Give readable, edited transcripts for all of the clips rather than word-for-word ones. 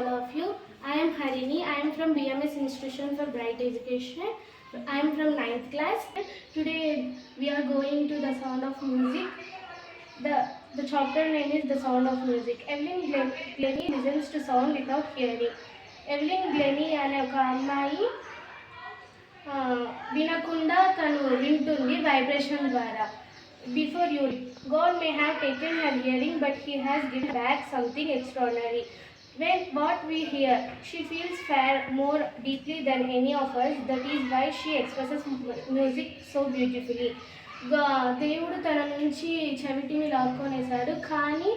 all of you. I am Harini. I am from BMS Institution for Bright Education. I am from 9th class. Today we are going to the sound of music. The chapter name is The Sound of Music. Evelyn Glennie listens to sound without hearing. Evelyn Glennie అనే ఒక అమ్మాయి వినకుండా తను వింటుంది vibration ద్వారా. Before you, God may have taken her hearing, but He has given back something extraordinary. When what we hear, she feels far more deeply than any of us. That is why she expresses music so beautifully. దేవుడు తన నుంచి చెవిటిని లాక్కొనేసాడు, కానీ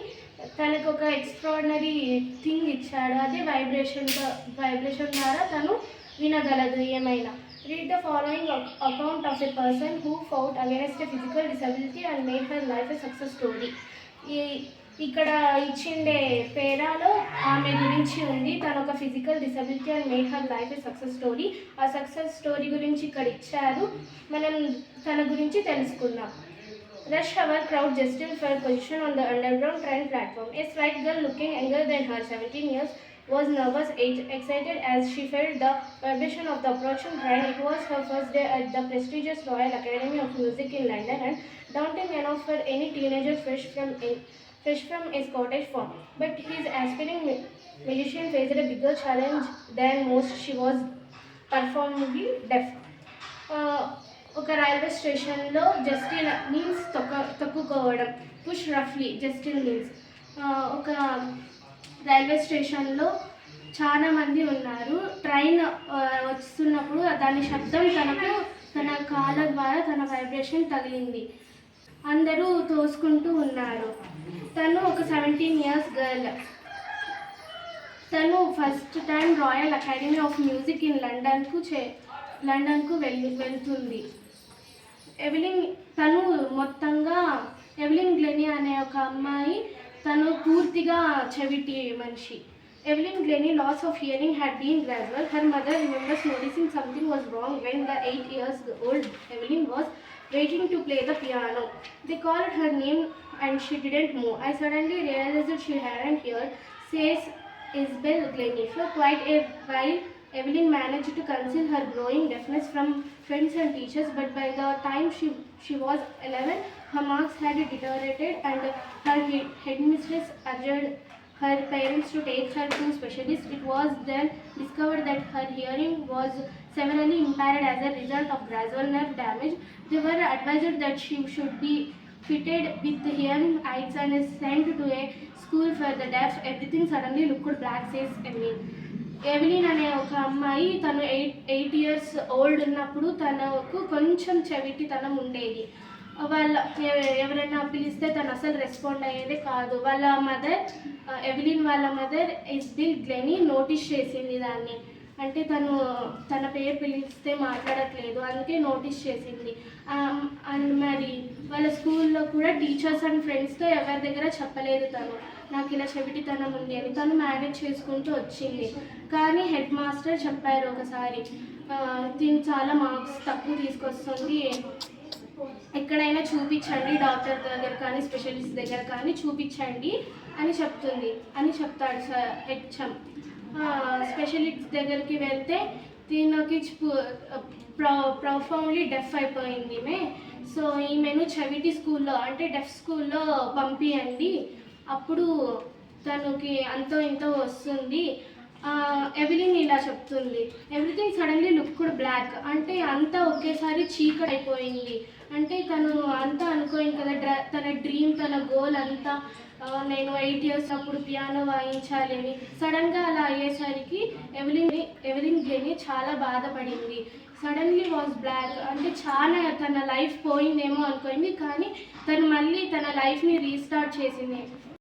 తనకు ఒక extraordinary thing ఇచ్చాడు. అదే vibration ద్వారా తను వినగలదు ఏమైనా. Read the following account of a person who fought against a physical disability and made her life a success story. ఇక్కడ ఇచ్చిండే పేరాలో ఆమె గురించి ఉంది. తను ఒక physical disability and made her life A success story. ఆ సక్సెస్ స్టోరీ గురించి ఇక్కడ ఇచ్చారు. మనం తన గురించి తెలుసుకుందాం. Rush hour crowd jostled for position on the underground train platform. A slight girl looking younger than her, 17 years, was nervous, excited as she felt the vibration of the approaching train. It was her first day at the prestigious Royal Academy of Music in London, and daunting enough for any teenager fresh from a Scottish farm. But his aspiring musician faced a bigger challenge than most. She was performably deaf. ఒక railway స్టేషన్లో jostling means తొక్కుకోవడం. Push రఫ్లీ jostling means. ఒక railway స్టేషన్లో చాలా మంది ఉన్నారు. Train వస్తున్నప్పుడు దాని శబ్దం తన కాళ్ళ ద్వారా తన వైబ్రేషన్ తగిలింది. అందరూ తోసుకుంటూ ఉన్నారు. తను ఒక 17 years గర్ల్. తను first time royal academy of music in లండన్కు వెళ్తుంది. ఎవిలిన్ గ్లెనీ అనే ఒక అమ్మాయి, తను పూర్తిగా చెవిటి మనిషి. Evelyn Glennie loss of hearing had been gradual. Her mother remembers noticing something was wrong when the 8 years old Evelyn was waiting to play the piano. They called her name and she didn't move. I suddenly realized that she hadn't heard, says Isabel Glennie. For quite a while, Evelyn managed to conceal her growing deafness from friends and teachers, but by the time she was 11, her marks had deteriorated and her headmistress urged her parents to take her to specialists. It was then discovered that her hearing was severely impaired as a result of gradual nerve damage. They were advised that she should be fitted with hearing aids and sent to a school for the deaf. Everything suddenly looked black, says Evelyn. Evelyn అనే ఒక అమ్మాయి తను 8 years old ఉన్నప్పుడు తనకు కొంచెం చెవిటితనం ఉండేది. ఎవరైనా పిలిస్తే తను అసలు రెస్పాండ్ అయ్యేదే కాదు. ఎవిలిన్ వాళ్ళ మదర్ ఇస్బిల్ గ్లెనీ నోటీస్ చేసింది దాన్ని. అంటే తన పేరు పిలిస్తే మాట్లాడట్లేదు, అందుకే నోటీస్ చేసింది. అండ్ మరి వాళ్ళ స్కూల్లో కూడా టీచర్స్ అండ్ ఫ్రెండ్స్తో ఎవరి దగ్గర చెప్పలేదు తను నాకు ఇలా చెవిటితనం ఉంది అని. తను మేనేజ్ చేసుకుంటూ వచ్చింది. కానీ హెడ్ మాస్టర్ చెప్పారు ఒకసారి, దీన్ని చాలా మార్క్స్ తక్కువ తీసుకొస్తుంది, ఎక్కడైనా చూపించండి, డాక్టర్ దగ్గర కానీ స్పెషలిస్ట్ దగ్గర కానీ చూపించండి అని చెప్తాడు హెచ్ఎం. స్పెషలిస్ట్ దగ్గరికి వెళ్తే దీనికి ప్రొఫౌండ్లీ డెఫ్ అయిపోయింది ఈమె. సో ఈమెను చెవిటి స్కూల్లో అంటే డెఫ్ స్కూల్లో పంపియండి, అప్పుడు తనకి అంతో ఇంతో వస్తుంది. ఎవిలిన్ ఇలా చెప్తుంది. Everything suddenly looked black. అంటే అంతా ఒకేసారి చీకటి అయిపోయింది. అంటే తను అంతా అనుకోయింది కదా, తన డ్రీమ్, తన గోల్ అంతా నేను 8 years అప్పుడు పియానో వాయించాలి అని. సడన్గా అలా అయ్యేసరికి ఎవిలిన్ గ్లెనీ చాలా బాధపడింది. Suddenly was black. అంటే చాలా తన లైఫ్ పోయిందేమో అనుకోయింది, కానీ తను మళ్ళీ తన లైఫ్ని రీస్టార్ట్ చేసింది.